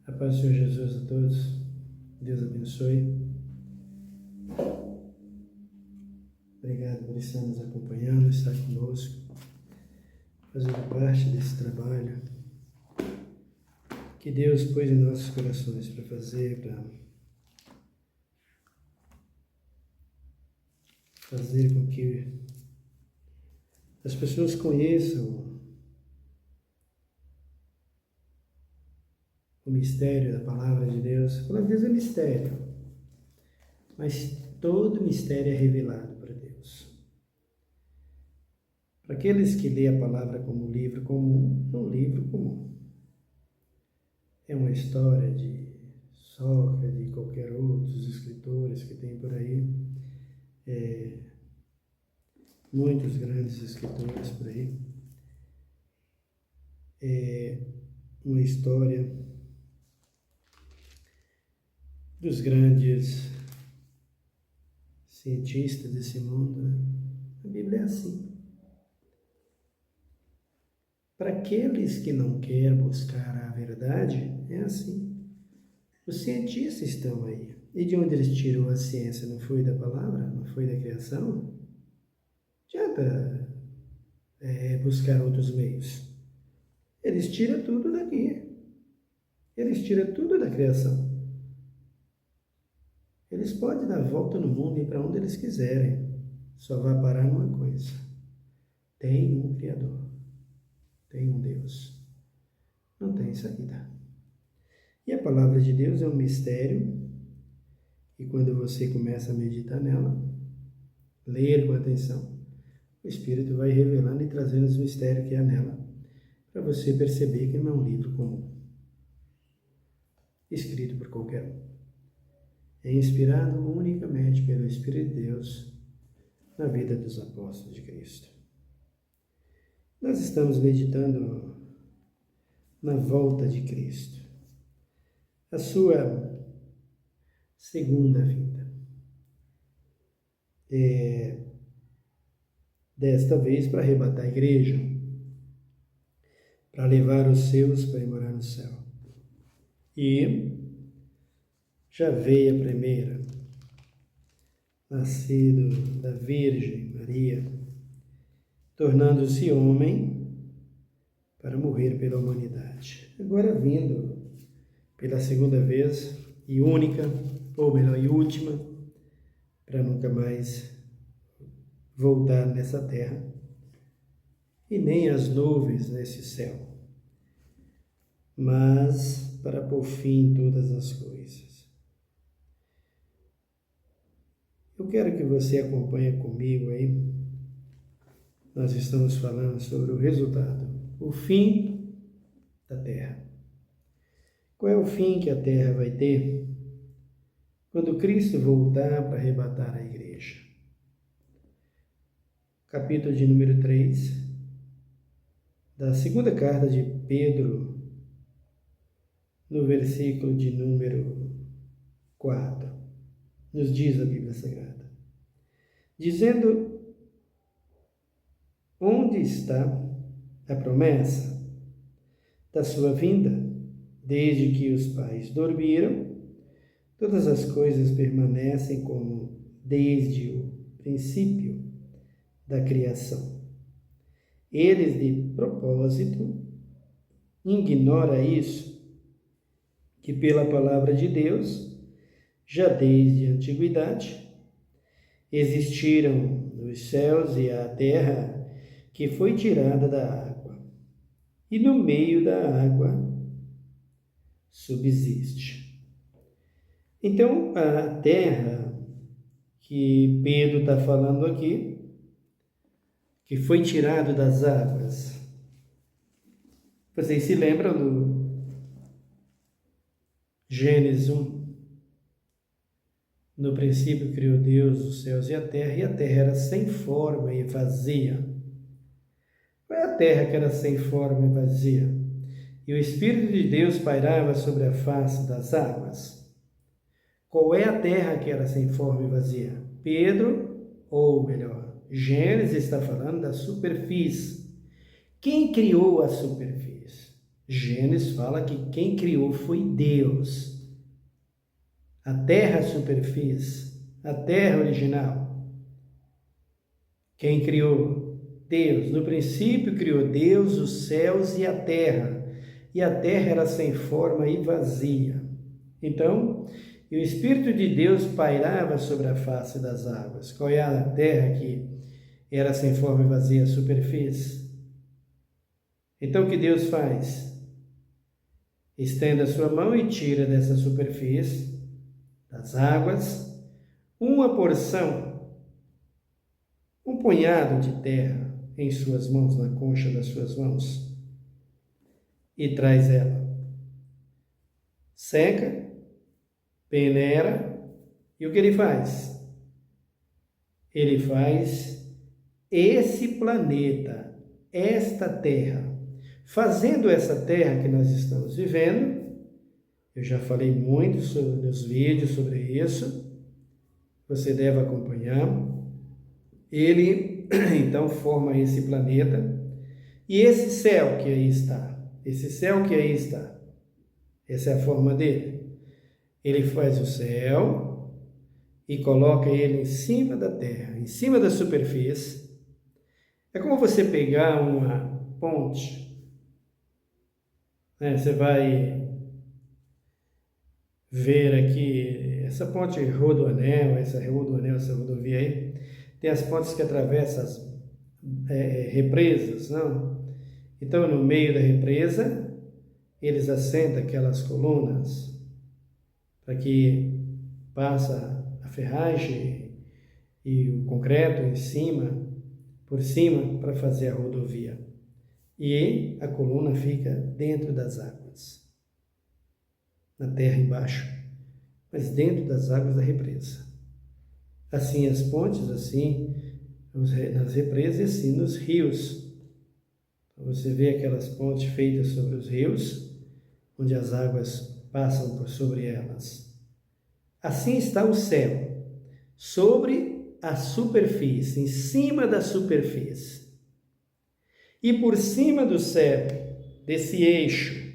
A paz do Senhor Jesus a todos. Deus abençoe. Obrigado por estar nos acompanhando, estar conosco, fazendo parte desse trabalho que Deus pôs em nossos corações para fazer com que as pessoas conheçam o mistério da Palavra de Deus. A palavra de Deus é mistério, mas todo mistério é revelado para Deus. Para aqueles que lêem a palavra como um livro comum, é um livro comum. É uma história de Sócrates, de qualquer outros escritores que tem por aí. Muitos grandes escritores por aí. É uma história dos grandes cientistas desse mundo, né? A Bíblia é assim. Para aqueles que não querem buscar a verdade, é assim. Os cientistas estão aí. E de onde eles tiram a ciência? Não foi da palavra? Não foi da criação? Não adianta buscar outros meios. Eles tiram tudo daqui. Eles tiram tudo da criação. Eles podem dar volta no mundo e ir para onde eles quiserem. Só vai parar numa coisa. Tem um Criador. Tem um Deus. Não tem saída. E a palavra de Deus é um mistério. E quando você começa a meditar nela, ler com atenção, o Espírito vai revelando e trazendo os mistérios que há nela, para você perceber que não é um livro comum, escrito por qualquer um. É inspirado unicamente pelo Espírito de Deus na vida dos apóstolos de Cristo. Nós estamos meditando na volta de Cristo, a sua segunda vinda. Desta vez para arrebatar a igreja, para levar os seus para ir morar no céu. E já veio a primeira, nascido da Virgem Maria, tornando-se homem para morrer pela humanidade. Agora vindo pela segunda vez e única, ou melhor, e última, para nunca mais voltar nessa terra e nem as nuvens nesse céu, mas para pôr fim em todas as coisas. Eu quero que você acompanhe comigo aí. Nós estamos falando sobre o resultado, o fim da terra. Qual é o fim que a terra vai ter quando Cristo voltar para arrebatar a igreja? Capítulo de número 3, da segunda carta de Pedro, no versículo de número 4, nos diz a Bíblia Sagrada, dizendo: onde está a promessa da sua vinda? Desde que os pais dormiram, todas as coisas permanecem como desde o princípio da criação. Eles, de propósito, ignoram isso, que pela palavra de Deus, já desde a antiguidade, existiram os céus e a terra que foi tirada da água, e no meio da água subsiste. Então, a terra que Pedro está falando aqui, que foi tirado das águas. Vocês se lembram do Gênesis 1? No princípio criou Deus os céus e a terra era sem forma e vazia. Qual é a terra que era sem forma e vazia? E o Espírito de Deus pairava sobre a face das águas. Qual é a terra que era sem forma e vazia? Pedro, ou melhor, Gênesis está falando da superfície. Quem criou a superfície? Gênesis fala que quem criou foi Deus. A terra superfície, a terra original. Quem criou? Deus. No princípio criou Deus os céus e a terra. E a terra era sem forma e vazia. Então, o Espírito de Deus pairava sobre a face das águas. Qual é a terra que era sem forma e vazia, a superfície? Então, o que Deus faz? Estenda a sua mão e tira dessa superfície, das águas, uma porção, um punhado de terra em suas mãos, na concha das suas mãos, e traz ela. Seca, peneira, e o que ele faz? Ele faz esse planeta, esta terra. Fazendo essa terra que nós estamos vivendo, eu já falei muito nos vídeos sobre isso, você deve acompanhar. Ele, então, forma esse planeta, e esse céu que aí está, essa é a forma dele. Ele faz o céu e coloca ele em cima da terra, em cima da superfície. É como você pegar uma ponte, né? Você vai ver aqui, essa ponte Rodoanel, essa rodovia aí, tem as pontes que atravessam as represas, não? Então, no meio da represa, eles assentam aquelas colunas para que passa a ferragem e o concreto por cima, para fazer a rodovia. E a coluna fica dentro das águas, na terra embaixo, mas dentro das águas da represa. Assim as pontes, assim nas represas e assim nos rios. Você vê aquelas pontes feitas sobre os rios, onde as águas passam por sobre elas. Assim está o céu, sobre a superfície, em cima da superfície. E por cima do céu, desse eixo,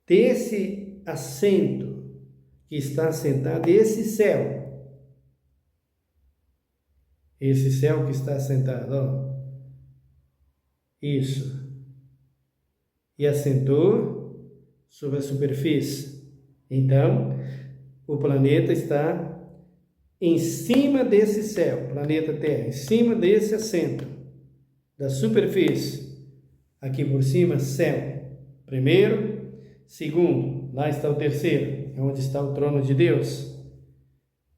desse assento que está assentado, esse céu que está assentado, ó, isso, e assentou sobre a superfície. Então, o planeta está em cima desse céu, planeta Terra, em cima desse assento, da superfície. Aqui por cima, céu. Primeiro, segundo, lá está o terceiro, é onde está o trono de Deus.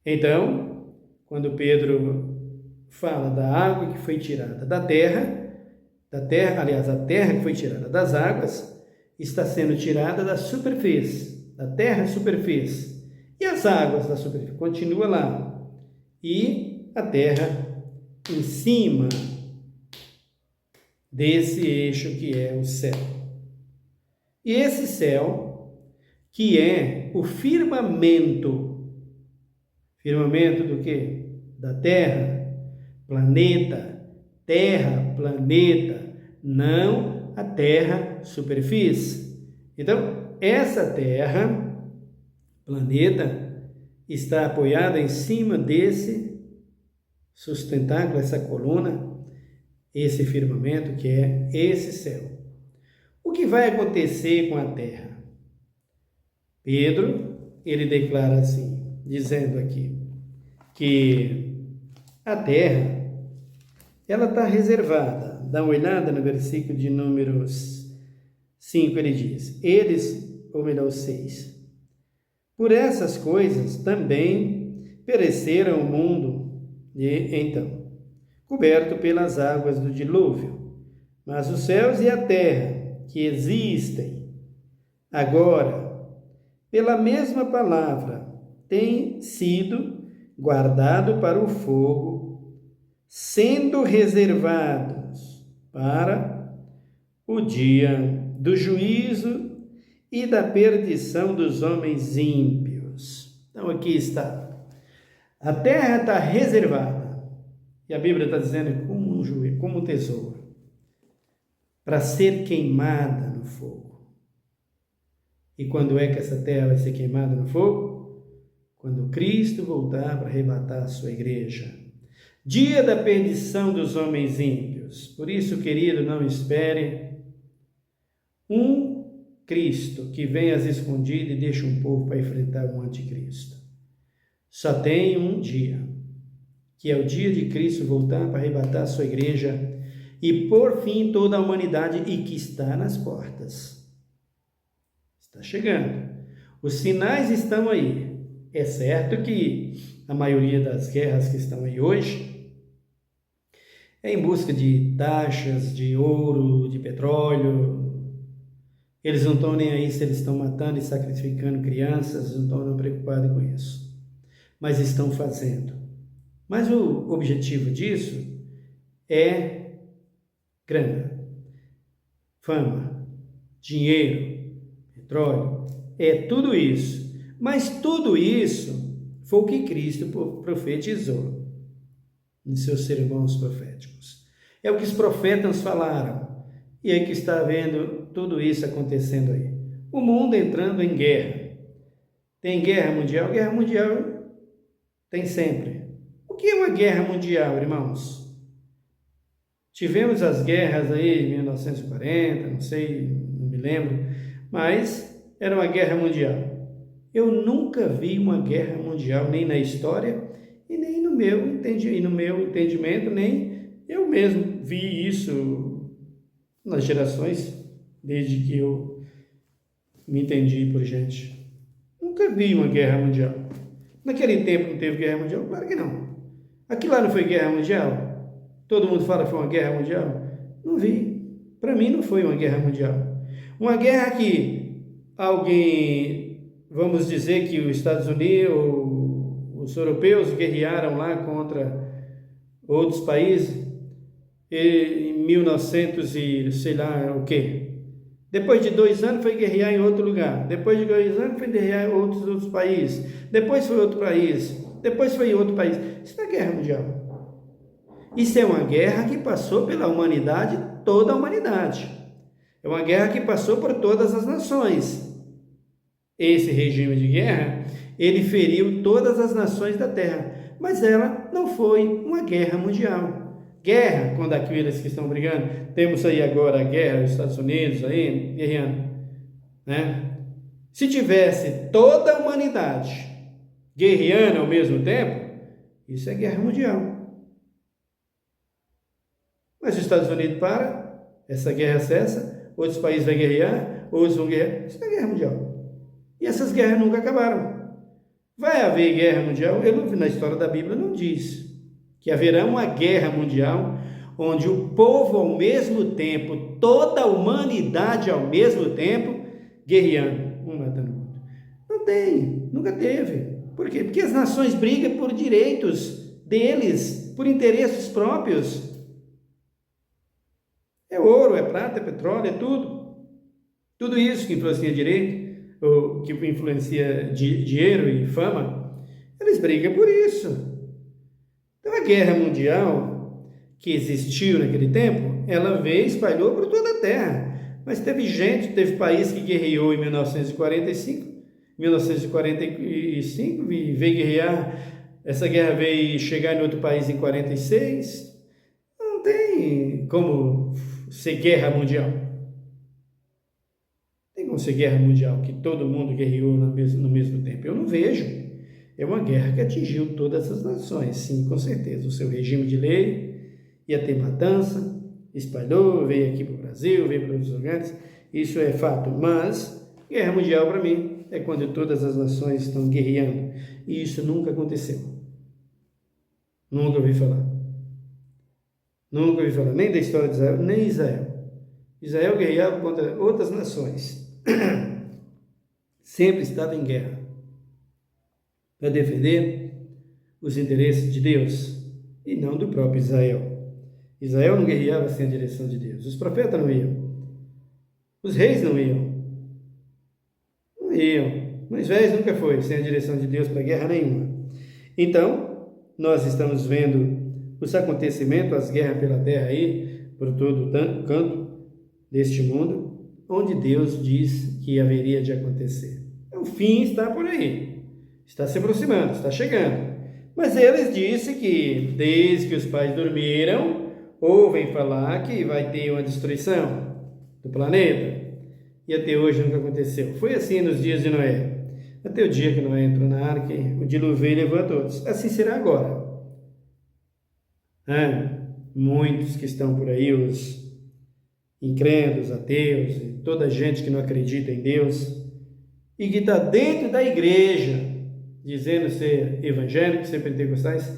Então, quando Pedro fala da água que foi tirada da terra, aliás, a terra que foi tirada das águas, está sendo tirada da superfície, da terra superfície. E as águas da superfície continuam lá. E a terra em cima desse eixo que é o céu. E esse céu, que é o firmamento do quê? Da terra, planeta, não a terra superfície. Então, essa terra, planeta, está apoiada em cima desse sustentáculo, essa coluna, esse firmamento que é esse céu. O que vai acontecer com a terra? Pedro, ele declara assim, dizendo aqui, que a terra, ela está reservada. Dá uma olhada no versículo de número 5, ele diz, ou melhor, 6. Por essas coisas também pereceram o mundo, e então, coberto pelas águas do dilúvio. Mas os céus e a terra, que existem agora, pela mesma palavra, têm sido guardados para o fogo, sendo reservados para o dia do juízo e da perdição dos homens ímpios. Então aqui está. A terra está reservada. E a Bíblia está dizendo como um tesouro. para ser queimada no fogo. E quando é que essa terra vai ser queimada no fogo? Quando Cristo voltar para arrebatar a sua igreja. Dia da perdição dos homens ímpios. Por isso, querido, não espere um Cristo que vem às escondidas e deixa um povo para enfrentar um anticristo. Só tem um dia, que é o dia de Cristo voltar para arrebatar a sua igreja e por fim toda a humanidade, e que está nas portas. Está chegando. Os sinais estão aí. É certo que a maioria das guerras que estão aí hoje é em busca de taxas, de ouro, de petróleo. Eles não estão nem aí se eles estão matando e sacrificando crianças, não estão preocupados com isso. Mas estão fazendo. Mas o objetivo disso é grana, fama, dinheiro, petróleo, é tudo isso. Mas tudo isso foi o que Cristo profetizou nos seus sermões proféticos. É o que os profetas falaram. E é que está vendo tudo isso acontecendo aí. O mundo entrando em guerra. Tem guerra mundial? Guerra mundial tem sempre. O que é uma guerra mundial, irmãos? Tivemos as guerras aí em 1940, não sei, não me lembro, mas era uma guerra mundial. Eu nunca vi uma guerra mundial, nem na história, e nem no meu entendimento, nem eu mesmo vi isso nas gerações, desde que eu me entendi por gente. Nunca vi uma guerra mundial. Naquele tempo não teve guerra mundial? Claro que não. Aquilo lá não foi guerra mundial? Todo mundo fala que foi uma guerra mundial? Não vi. Para mim não foi uma guerra mundial. Uma guerra que alguém, vamos dizer que os Estados Unidos, os europeus guerrearam lá contra outros países em 1900 e sei lá o quê. Depois de 2 anos foi guerrear em outro lugar. Depois de 2 anos foi guerrear em outros países. Depois foi outro país. Depois foi em outro país. Isso não é guerra mundial. Isso é uma guerra que passou pela humanidade, toda a humanidade. É uma guerra que passou por todas as nações. Esse regime de guerra, ele feriu todas as nações da Terra. Mas ela não foi uma guerra mundial. Guerra, quando aqueles que estão brigando, temos aí agora a guerra dos Estados Unidos aí, guerreando, né? Se tivesse toda a humanidade guerreando ao mesmo tempo, isso é guerra mundial. Mas os Estados Unidos para, essa guerra cessa, outros países vão guerrear, outros vão guerrear, isso é guerra mundial. E essas guerras nunca acabaram. Vai haver guerra mundial? Na história da Bíblia não diz que haverá uma guerra mundial onde o povo ao mesmo tempo, toda a humanidade ao mesmo tempo, guerreando, um matando o outro. Não tem, nunca teve. Por quê? Porque as nações brigam por direitos deles, por interesses próprios. É ouro, é prata, é petróleo, é tudo. Tudo isso que influencia direito, ou que influencia dinheiro e fama, eles brigam por isso. Então, a guerra mundial que existiu naquele tempo, ela veio e espalhou por toda a Terra. Mas teve país que guerreou em 1945 e veio guerrear. Essa guerra veio chegar em outro país em 46. Não tem como ser guerra mundial. Tem como ser guerra mundial, que todo mundo guerreou no mesmo tempo. Eu não vejo. É uma guerra que atingiu todas as nações, sim, com certeza. O seu regime de lei ia ter matança, espalhou, veio aqui para o Brasil, veio para outros lugares. Isso é fato. Mas guerra mundial, para mim, é quando todas as nações estão guerreando. E isso nunca aconteceu. Nunca ouvi falar. Nunca ouvi falar nem da história de Israel, nem Israel. Israel guerreava contra outras nações. Sempre estava em guerra para defender os interesses de Deus e não do próprio Israel. Israel não guerreava sem a direção de Deus. Os profetas não iam. Os reis não iam. Não iam. Moisés nunca foi sem a direção de Deus para guerra nenhuma. Então, nós estamos vendo os acontecimentos, as guerras pela terra aí, por todo canto, deste mundo, onde Deus diz que haveria de acontecer. O fim está por aí, está se aproximando, está chegando. Mas eles dizem que, desde que os pais dormiram, ouvem falar que vai ter uma destruição do planeta. E até hoje nunca aconteceu. Foi assim nos dias de Noé. Até o dia que Noé entrou na arca, o dilúvio levou a todos. Assim será agora. Muitos que estão por aí, os incrédulos, ateus, e toda a gente que não acredita em Deus, e que está dentro da igreja, dizendo ser evangélicos, ser pentecostais,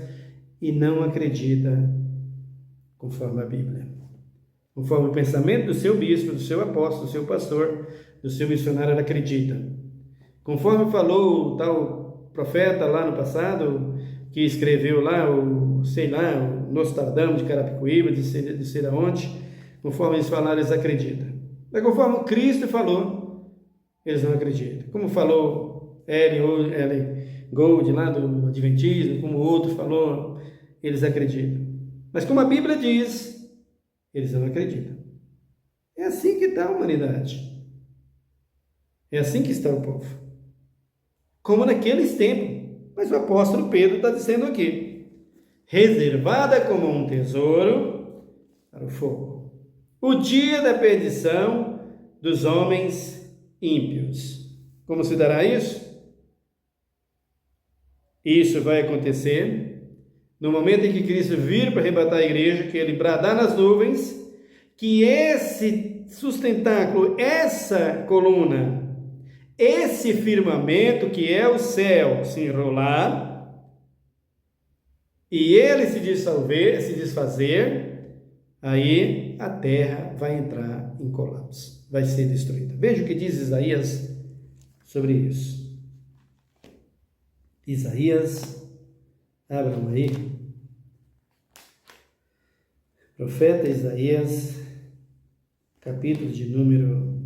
e não acredita conforme a Bíblia. Conforme o pensamento do seu bispo, do seu apóstolo, do seu pastor, do seu missionário, ela acredita. Conforme falou o tal profeta lá no passado, que escreveu lá, o Nostradamus de Carapicuíba, de ser aonde, conforme eles falaram, eles acreditam. Mas conforme Cristo falou, eles não acreditam. Como falou Ellen Gold lá do Adventismo, como o outro falou, eles acreditam. Mas como a Bíblia diz, eles não acreditam. É assim que está a humanidade. É assim que está o povo. Como naqueles tempos. Mas o apóstolo Pedro está dizendo aqui: reservada como um tesouro para o fogo. O dia da perdição dos homens ímpios. Como se dará isso? Isso vai acontecer no momento em que Cristo vir para arrebatar a igreja, que ele bradar nas nuvens, que esse sustentáculo, essa coluna, esse firmamento que é o céu se enrolar e ele se desfazer, aí a terra vai entrar em colapso, vai ser destruída. Veja o que diz Isaías sobre isso. Isaías, abram aí, profeta Isaías, capítulo de número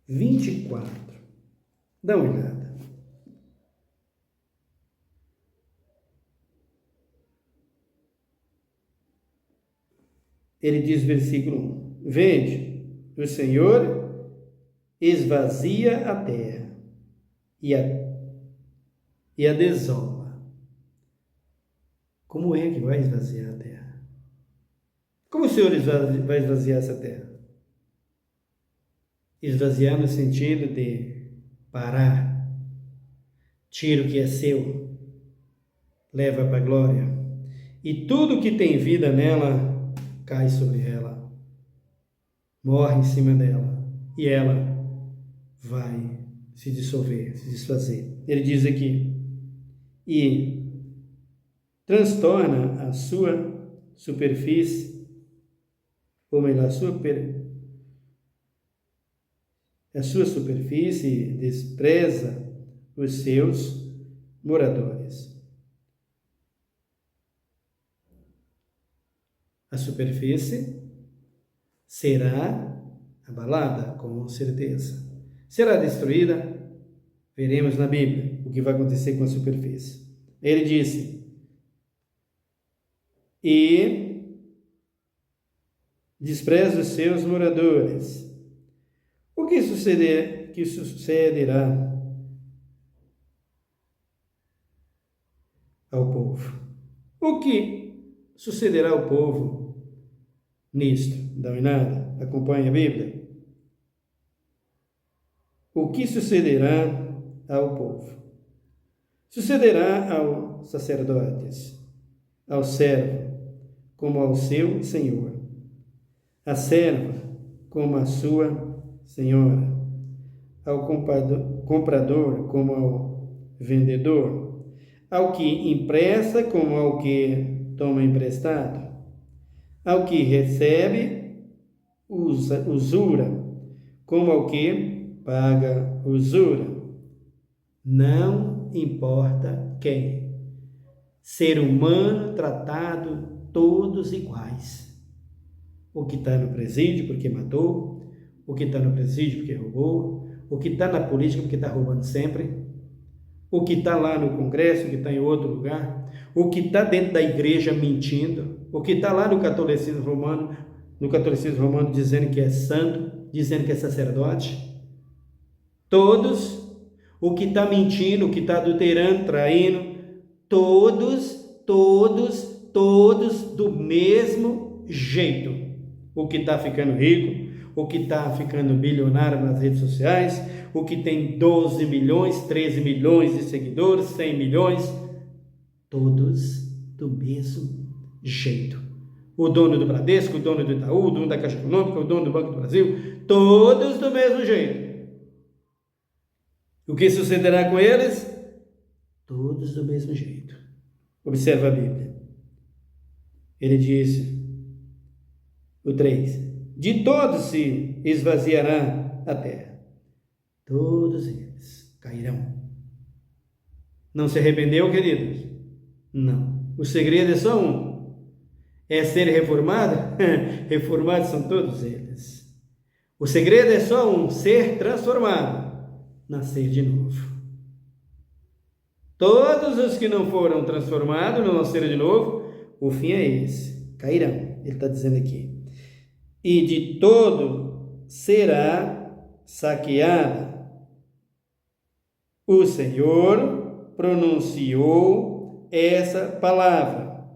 24. Dá uma olhada. Ele diz, versículo 1: Vede, o Senhor esvazia a terra e a desola. Como é que vai esvaziar a terra? Como o Senhor vai esvaziar essa terra? Esvaziar no sentido de parar, tira o que é seu, leva para a glória, e tudo que tem vida nela cai sobre ela, morre em cima dela, e ela vai se dissolver, se desfazer. Ele diz aqui: e transtorna a sua superfície, ou melhor, a sua superfície despreza os seus moradores. A superfície será abalada, com certeza. Será destruída? Veremos na Bíblia o que vai acontecer com a superfície. Ele disse: e despreza os seus moradores. O que sucederá ao povo? O que sucederá ao povo nisto? Dá uma olhada, acompanhe a Bíblia. O que sucederá ao povo? Sucederá aos sacerdotes, ao servo, como ao seu senhor, à serva, como à sua senhora, ao comprador, como ao vendedor, ao que empresta, como ao que toma emprestado, ao que recebe usura, como ao que paga usura. Não importa quem. Ser humano tratado todos iguais. O que está no presídio porque matou, o que está no presídio porque roubou, o que está na política porque está roubando sempre, o que está lá no Congresso, o que está em outro lugar, o que está dentro da igreja mentindo, o que está lá no catolicismo romano dizendo que é santo, dizendo que é sacerdote. Todos, o que está mentindo, o que está adulterando, traindo, todos do mesmo jeito. O que está ficando rico, o que está ficando bilionário nas redes sociais, o que tem 12 milhões, 13 milhões de seguidores, 100 milhões, todos do mesmo jeito. O dono do Bradesco, o dono do Itaú, o dono da Caixa Econômica, o dono do Banco do Brasil, todos do mesmo jeito. O que sucederá com eles? Todos do mesmo jeito. Observa a Bíblia. Ele diz, o 3, de todos se esvaziará a terra. Todos eles cairão. Não se arrependeu, queridos? Não. O segredo é só um. É ser reformado? Reformados são todos eles. O segredo é só um, ser transformado. Nascer de novo. Todos os que não foram transformados, não nasceram de novo, o fim é esse, cairão, ele está dizendo aqui. E de todo será saqueada. O Senhor pronunciou essa palavra.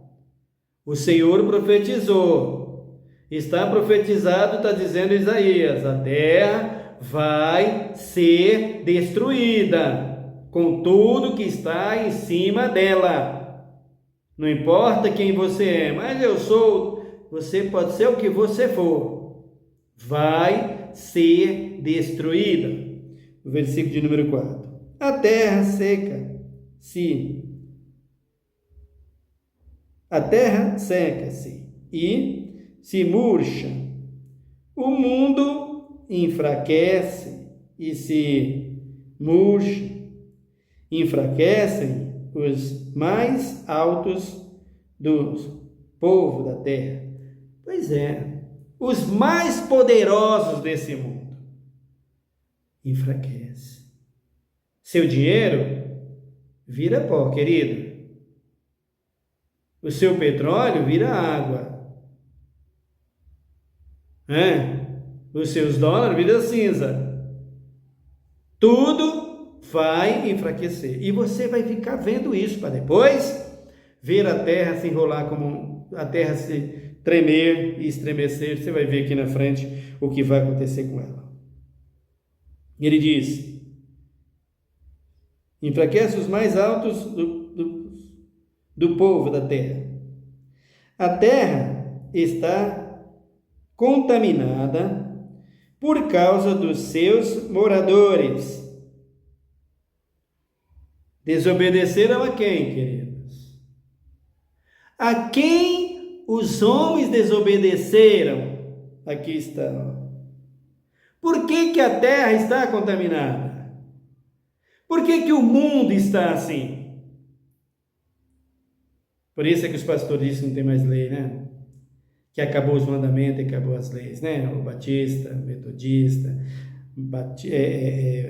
O Senhor profetizou. Está profetizado, está dizendo Isaías, a terra vai ser destruída, com tudo que está em cima dela. Não importa quem você é, mas você pode ser o que você for, vai ser destruída. O versículo de número 4. A terra seca-se e se murcha. O mundo enfraquece e se murcha. Enfraquecem os mais altos do povo da terra. Pois é, os mais poderosos desse mundo enfraquecem. Seu dinheiro vira pó, querido. O seu petróleo vira água. Os seus dólares viram cinza. Tudo vai enfraquecer. E você vai ficar vendo isso para depois ver a terra se enrolar, como a terra se tremer e estremecer. Você vai ver aqui na frente o que vai acontecer com ela. Ele diz: enfraquece os mais altos do povo da terra. A terra está contaminada por causa dos seus moradores. Desobedeceram a quem, queridos? A quem os homens desobedeceram? Aqui está. Por que a terra está contaminada? Por que o mundo está assim? Por isso é que os pastores dizem que não tem mais lei, né? Que acabou os mandamentos, acabou as leis, né? O batista, metodista,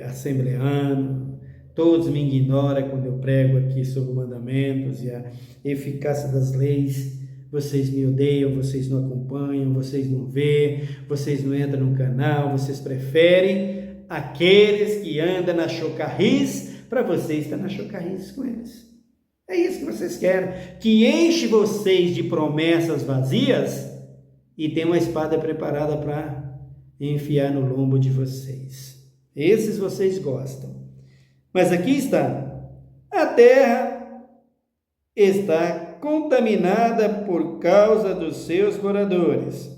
assembleano, todos me ignoram quando eu prego aqui sobre mandamentos e a eficácia das leis. Vocês me odeiam, vocês não acompanham, vocês não vêem, vocês não entram no canal, vocês preferem aqueles que andam na chocarris, para vocês estar na chocarris com eles. É isso que vocês querem, que enche vocês de promessas vazias e tem uma espada preparada para enfiar no lombo de vocês. Esses vocês gostam. Mas aqui está: a terra está contaminada por causa dos seus moradores.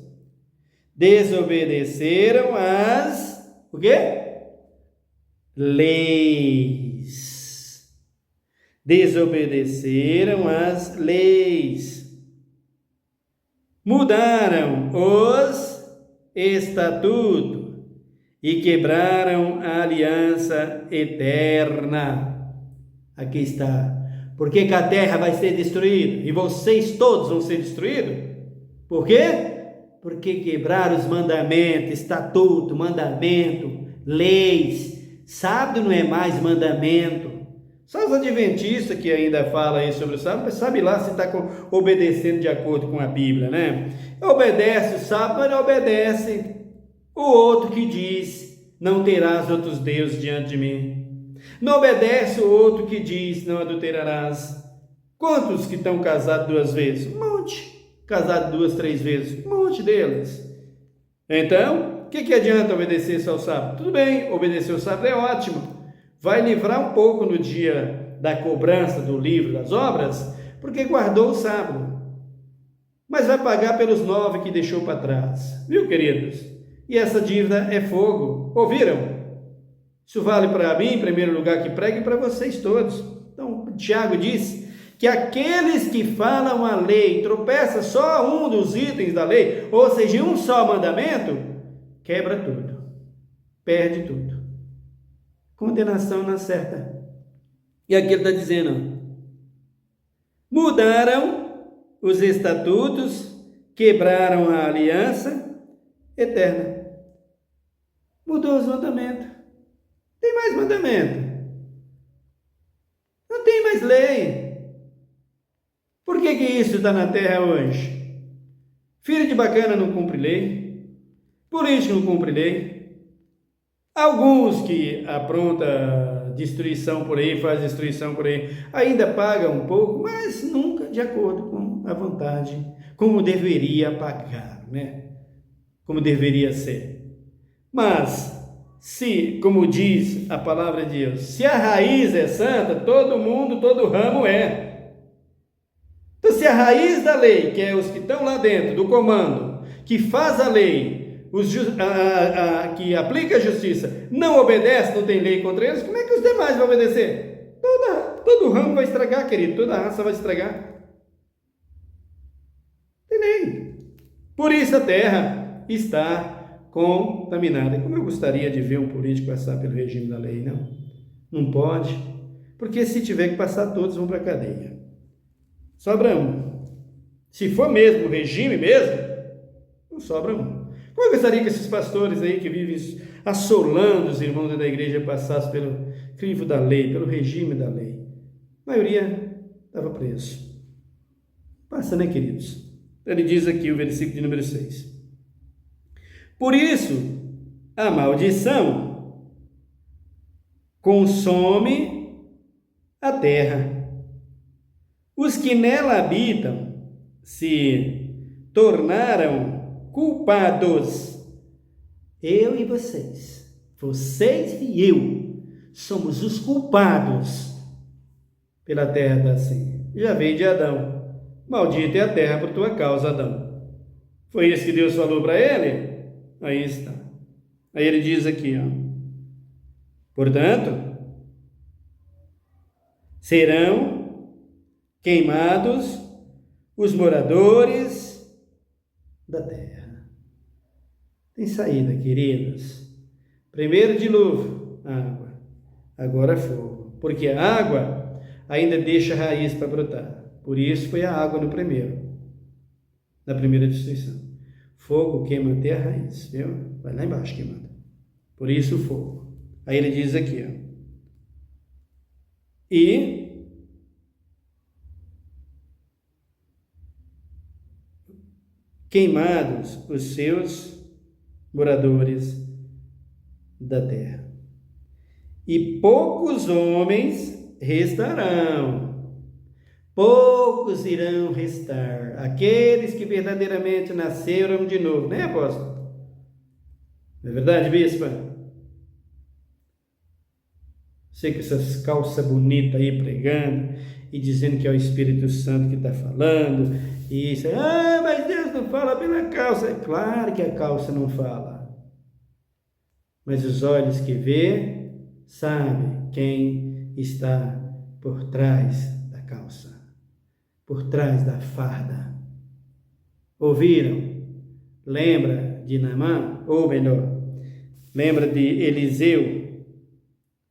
Desobedeceram as o quê? Leis. Desobedeceram as leis. Mudaram os estatutos e quebraram a aliança eterna. Aqui está. Por que a terra vai ser destruída? E vocês todos vão ser destruídos? Por quê? Porque quebraram os mandamentos, estatuto, mandamento, leis. Sábado não é mais mandamento. Só os adventistas que ainda falam aí sobre o sábado, mas sabe lá se está obedecendo de acordo com a Bíblia, né? Obedece o sábado, mas não obedece o outro que diz, não terás outros deuses diante de mim. Não obedece o outro que diz, não adulterarás. Quantos que estão casados 2 vezes? Um monte. Casado 2, 3 vezes? Um monte deles. Então, o que adianta obedecer só ao sábado? Tudo bem, obedecer o sábado é ótimo. Vai livrar um pouco no dia da cobrança do livro das obras, porque guardou o sábado. Mas vai pagar pelos 9 que deixou para trás. Viu, queridos? E essa dívida é fogo. Ouviram? Isso vale para mim, em primeiro lugar, que pregue, e para vocês todos. Então, Tiago diz que aqueles que falam a lei, tropeça só um dos itens da lei, ou seja, um só mandamento, quebra tudo, perde tudo. Condenação na certa. E aqui ele está dizendo, mudaram os estatutos, quebraram a aliança eterna. Mudou os mandamentos. Tem mais mandamento. Não tem mais lei. Por que isso está na terra hoje? Filho de bacana não cumpre lei. Político não cumpre lei. Alguns que apronta destruição por aí, faz destruição por aí, ainda pagam um pouco, mas nunca de acordo com a vontade, como deveria pagar, né? Como deveria ser. Mas, se, como diz a palavra de Deus, se a raiz é santa, todo mundo, todo ramo é. Então, se a raiz da lei, que é os que estão lá dentro do comando, que faz a lei, que aplica a justiça, não obedece, não tem lei contra eles, como é que os demais vão obedecer? Todo ramo vai estragar, querido, toda raça vai estragar. Tem lei. Por isso a terra está contaminada. Como eu gostaria de ver um político passar pelo regime da lei, não? Não pode, porque se tiver que passar, todos vão para a cadeia. Sobra um. Se for mesmo o regime mesmo, não sobra um. Como eu gostaria que esses pastores aí que vivem assolando os irmãos da igreja passassem pelo crivo da lei, pelo regime da lei. A maioria estava preso. Passa, né, queridos? Ele diz aqui o versículo de número 6. Por isso, a maldição consome a terra. Os que nela habitam se tornaram culpados. Eu e vocês e eu, somos os culpados pela terra da assim. Já veio de Adão. Maldita é a terra por tua causa, Adão. Foi isso que Deus falou para ele? Aí está. Aí ele diz aqui, ó. Portanto, serão queimados os moradores da terra. Tem saída, queridos. Primeiro dilúvio, água. Agora fogo. Porque a água ainda deixa raiz para brotar. Por isso foi a água no primeiro. Na primeira destruição. Fogo queima até a raiz, viu? Vai lá embaixo queimando. Por isso o fogo. Aí ele diz aqui, ó. E queimados os seus moradores da terra. E poucos homens restarão. Poucos irão restar. Aqueles que verdadeiramente nasceram de novo. Né, apóstolo? Não é verdade, bispa? Sei que essas calças bonitas aí pregando e dizendo que é o Espírito Santo que está falando. E isso, mas Deus não fala pela calça. É claro que a calça não fala. Mas os olhos que vê, sabem quem está por trás da calça. Por trás da farda. Ouviram? Lembra de Naamã? Ou melhor, lembra de Eliseu?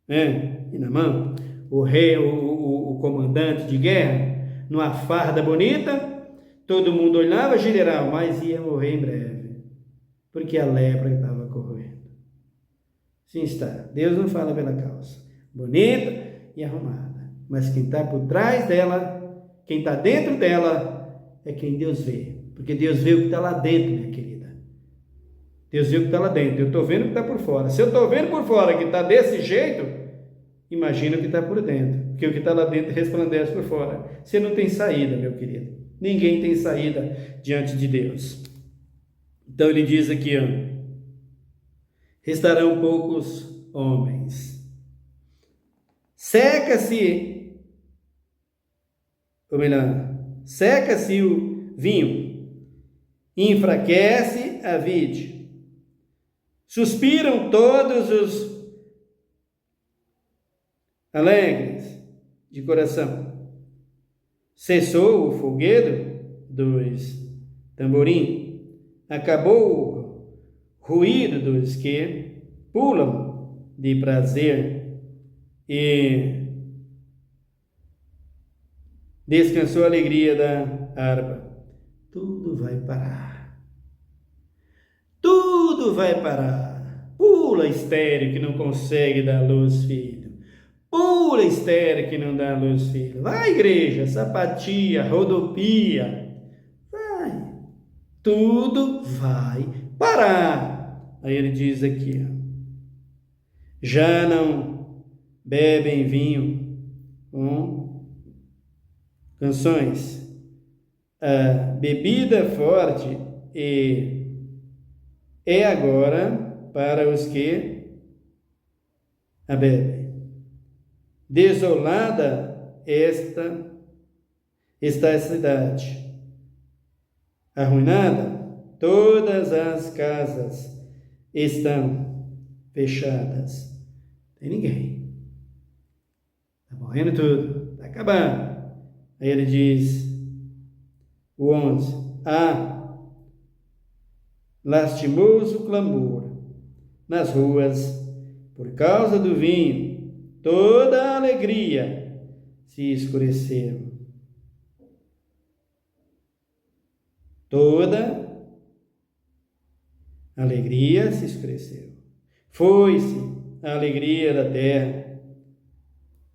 E Naamã? O rei, o comandante de guerra, numa farda bonita, todo mundo olhava, general, mas ia morrer em breve, porque a lepra estava corroendo. Sim está, Deus não fala pela calça, bonita e arrumada. mas quem está por trás dela, quem está dentro dela, é quem Deus vê. Porque Deus vê o que está lá dentro, minha querida. Deus vê o que está lá dentro. Eu estou vendo o que está por fora. Se eu estou vendo por fora que está desse jeito, imagina o que está por dentro. Porque o que está lá dentro resplandece por fora. Você não tem saída, meu querido. Ninguém tem saída diante de Deus. Então ele diz aqui, ó, restarão poucos homens. Seca-se, ou melhor, seca-se o vinho, enfraquece a vide. Suspiram todos os alegres de coração. Cessou o folguedo dos tamborim. Acabou o ruído dos que pulam de prazer e descansou a alegria da harpa. Tudo vai parar. Tudo vai parar. Pula estéreo que não consegue dar luz, filho. Pula estéreo que não dá luz, filho. Vai, igreja, sapatia, rodopia. Vai. Tudo vai parar. Aí ele diz aqui, ó, já não bebem vinho com canções. A bebida forte é agora para os que a bebem. Desolada está a cidade. Arruinada, todas as casas estão fechadas. Tem ninguém. Está morrendo tudo. Está acabando. Aí ele diz, o 11. Lastimoso clamor nas ruas por causa do vinho. Toda a alegria se escureceu. Toda a alegria se escureceu. Foi-se a alegria da terra.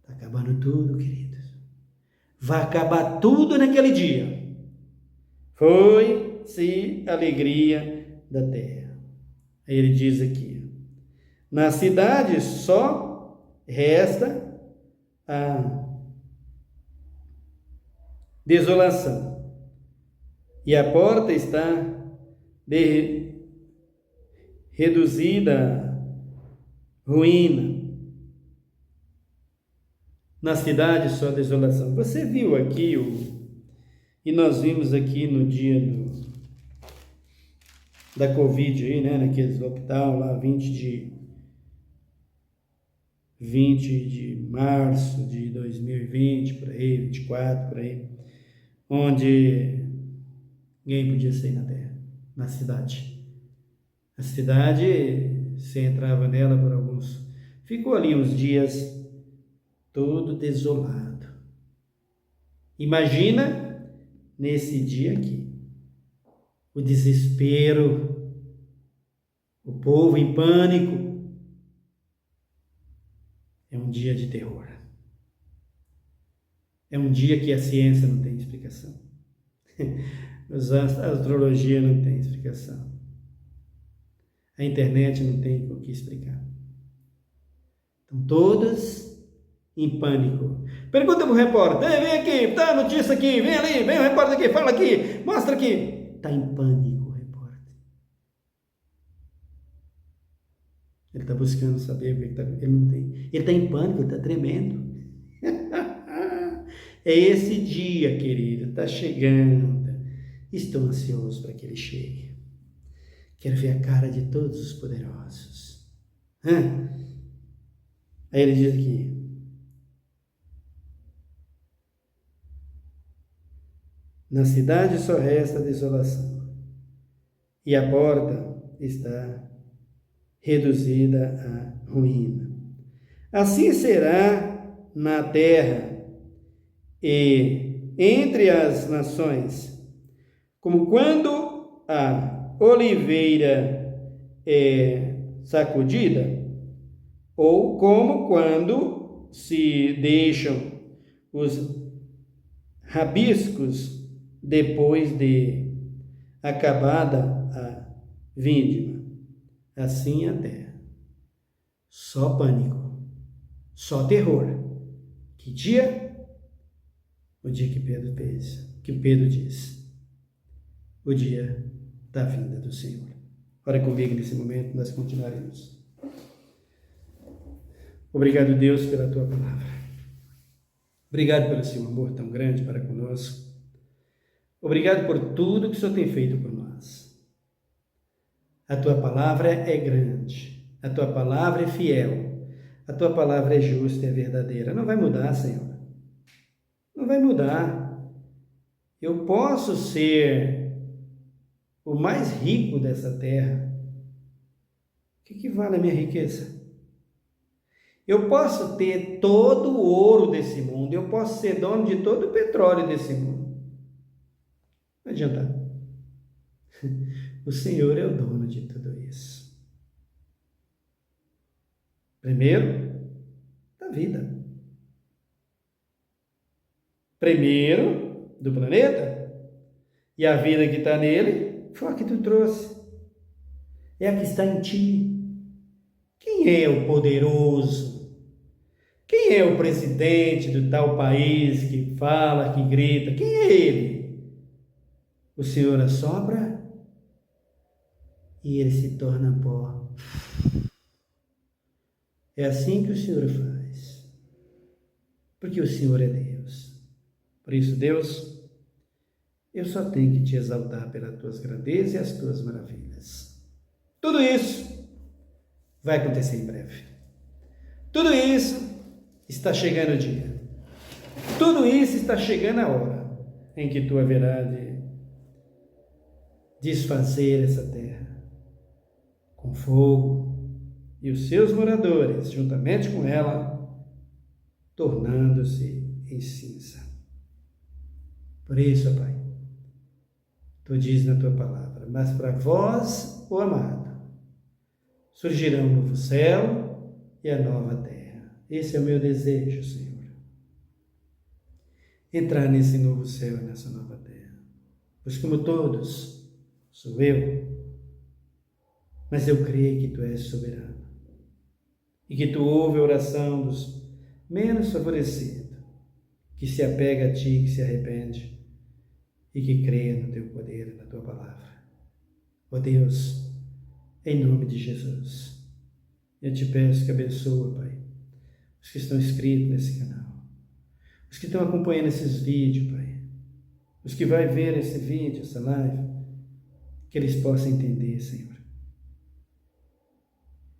Está acabando tudo, queridos. Vai acabar tudo naquele dia. Foi-se a alegria da terra. Aí ele diz aqui, na cidade só resta a desolação, e a porta está reduzida a ruína. Na cidade só desolação. Você viu aqui, e nós vimos aqui no dia da Covid, aí, né, naqueles lockdown lá, 20 de março de 2020, por aí, 24, por aí, onde ninguém podia sair na terra, na cidade. A cidade, você entrava nela por alguns... Ficou ali uns dias todo desolado. Imagina nesse dia aqui, o desespero, o povo em pânico. É um dia de terror. É um dia que a ciência não tem explicação. A astrologia não tem explicação. A internet não tem o que explicar. Estão todas em pânico. Pergunta para o repórter, vem aqui, tá a notícia aqui, vem ali, vem o repórter aqui, fala aqui, mostra aqui. Está em pânico o repórter. Ele está buscando saber o que está... Ele não tem. Ele está em pânico, ele está tremendo. É esse dia, querido, está chegando. Estou ansioso para que ele chegue. Quero ver a cara de todos os poderosos. Aí ele diz aqui, na cidade só resta desolação, e a porta está reduzida à ruína. Assim será na terra e entre as nações, como quando a oliveira é sacudida, ou como quando se deixam os rabiscos depois de acabada a vindima. Assim a terra. Só pânico, só terror. Que dia? O dia que Pedro fez, que Pedro diz. O dia da vinda do Senhor. Ora comigo nesse momento, nós continuaremos. Obrigado, Deus, pela tua palavra. Obrigado pelo seu amor tão grande para conosco. Obrigado por tudo que o Senhor tem feito por nós. A tua palavra é grande. A tua palavra é fiel. A tua palavra é justa e é verdadeira. Não vai mudar, Senhor. Não vai mudar. Eu posso ser o mais rico dessa terra. O que vale a minha riqueza? Eu posso ter todo o ouro desse mundo. Eu posso ser dono de todo o petróleo desse mundo. Não adianta. O Senhor é o dono de tudo isso. Primeiro, da vida. Primeiro, do planeta. E a vida que está nele foi a que tu trouxe. É a que está em ti. Quem é o poderoso? Quem é o presidente do tal país que fala, que grita? Quem é ele? O Senhor assopra e ele se torna pó. É assim que o Senhor faz. Porque o Senhor é Deus. Por isso, Deus, eu só tenho que te exaltar pelas tuas grandezas e as tuas maravilhas. Tudo isso vai acontecer em breve. Tudo isso está chegando o dia. Tudo isso está chegando a hora em que tu haverá de desfazer essa terra com fogo e os seus moradores, juntamente com ela, tornando-se em cinza. Por isso, Pai, tu diz na tua palavra, mas para vós, o amado, surgirá um novo céu e a nova terra. Esse é o meu desejo, Senhor. Entrar nesse novo céu e nessa nova terra. Pois como todos, sou eu, mas eu creio que tu és soberano e que tu ouve a oração dos menos favorecidos, que se apega a ti, que se arrepende e que creia no teu poder e na tua palavra. Ó Deus, em nome de Jesus, eu te peço que abençoe, Pai, os que estão inscritos nesse canal, os que estão acompanhando esses vídeos, Pai, os que vão ver esse vídeo, essa live, que eles possam entender, Senhor,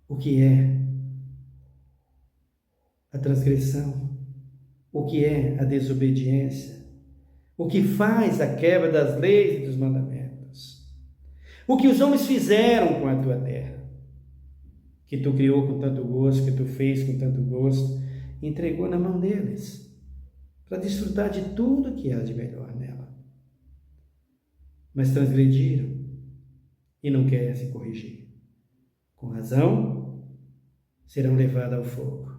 o que é a transgressão, o que é a desobediência, o que faz a quebra das leis e dos mandamentos, o que os homens fizeram com a tua terra, que tu criou com tanto gosto, que tu fez com tanto gosto, e entregou na mão deles, para desfrutar de tudo que há de melhor nela. Mas transgrediram e não querem se corrigir. Com razão, serão levados ao fogo.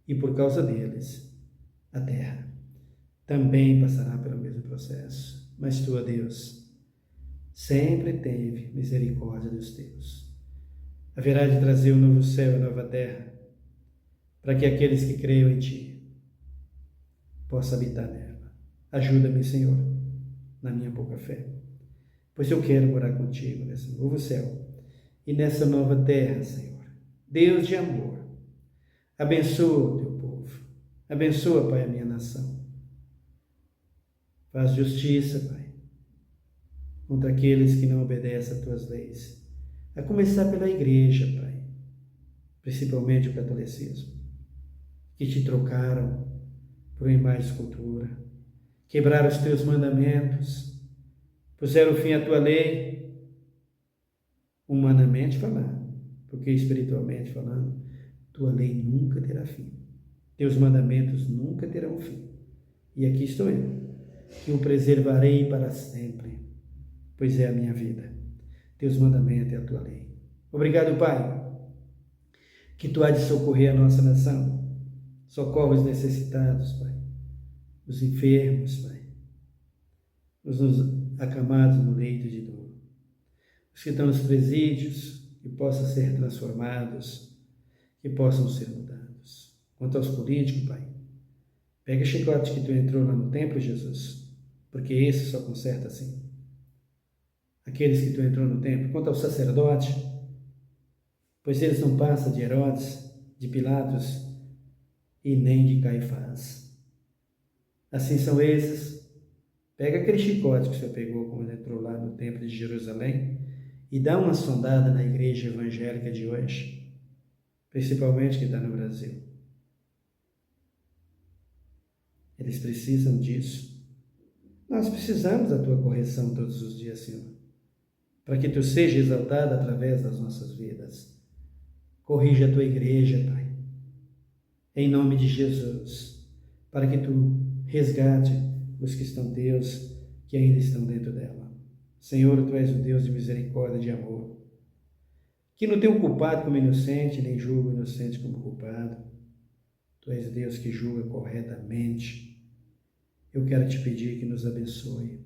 E por causa deles, a terra também passará pelo mesmo processo. Mas tu, ó Deus, sempre teve misericórdia dos teus. Haverá de trazer um novo céu e nova terra, para que aqueles que creiam em ti possam habitar nela. Ajuda-me, Senhor, na minha pouca fé, pois eu quero morar contigo nesse novo céu e nessa nova terra, Senhor. Deus de amor, abençoa o teu povo, abençoa, Pai, a minha nação. Faz justiça, Pai, contra aqueles que não obedecem às tuas leis, a começar pela igreja, Pai, principalmente o catolicismo, que te trocaram por uma imagem de escultura, quebraram os teus mandamentos, puseram fim à tua lei, humanamente falando, porque espiritualmente falando, tua lei nunca terá fim, teus mandamentos nunca terão fim. E aqui estou eu, que o preservarei para sempre, pois é a minha vida, teus mandamentos e a tua lei. Obrigado, Pai, que tu há de socorrer a nossa nação, socorre os necessitados, Pai, os enfermos, Pai, os acamados no leito de dor, os que estão nos presídios, que possam ser transformados, que possam ser mudados. Quanto aos políticos, Pai, pega o chicote que tu entrou lá no templo, Jesus, porque esse só conserta assim. Aqueles que tu entrou no templo, quanto ao sacerdote, pois eles não passam de Herodes, de Pilatos e nem de Caifás. Assim são esses. Pega aquele chicote que o Senhor pegou quando entrou lá no templo de Jerusalém e dá uma sondada na igreja evangélica de hoje, principalmente que está no Brasil. Eles precisam disso. Nós precisamos da tua correção todos os dias, Senhor, para que tu seja exaltado através das nossas vidas. Corrija a tua igreja, Pai, em nome de Jesus, para que tu resgate os que estão teus, que ainda estão dentro dela. Senhor, tu és o Deus de misericórdia e de amor, que não tem o culpado como inocente, nem julga o inocente como culpado. Tu és Deus que julga corretamente. Eu quero te pedir que nos abençoe.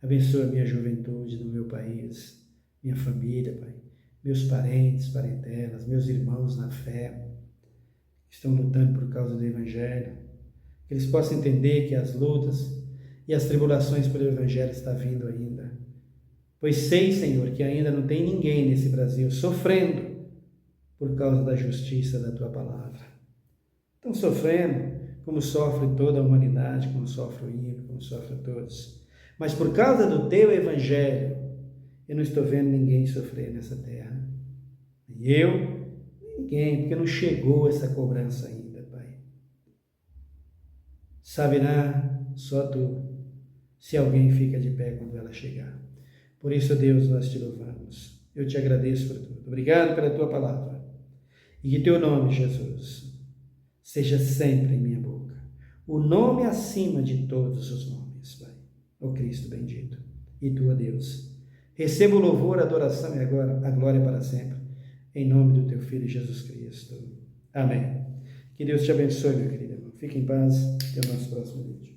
Abençoa a minha juventude no meu país, minha família, Pai, meus parentes, parentelas, meus irmãos na fé, que estão lutando por causa do Evangelho, que eles possam entender que as lutas e as tribulações pelo Evangelho estão vindo ainda. Pois sei, Senhor, que ainda não tem ninguém nesse Brasil sofrendo por causa da justiça da Tua palavra. Estão sofrendo como sofre toda a humanidade, como sofre o ímpio, como sofre todos. Mas por causa do Teu Evangelho, eu não estou vendo ninguém sofrer nessa terra. Nem eu, ninguém, porque não chegou essa cobrança ainda, Pai. Saberá só Tu se alguém fica de pé quando ela chegar. Por isso, Deus, nós te louvamos. Eu te agradeço por tudo. Obrigado pela Tua palavra. E que Teu nome, Jesus, seja sempre em minha boca. O nome acima de todos os nomes, Pai. Ó Cristo bendito. E Tu, ó Deus, receba o louvor, a adoração e agora a glória para sempre. Em nome do Teu Filho Jesus Cristo. Amém. Que Deus te abençoe, meu querido irmão. Fique em paz. Até o nosso próximo vídeo.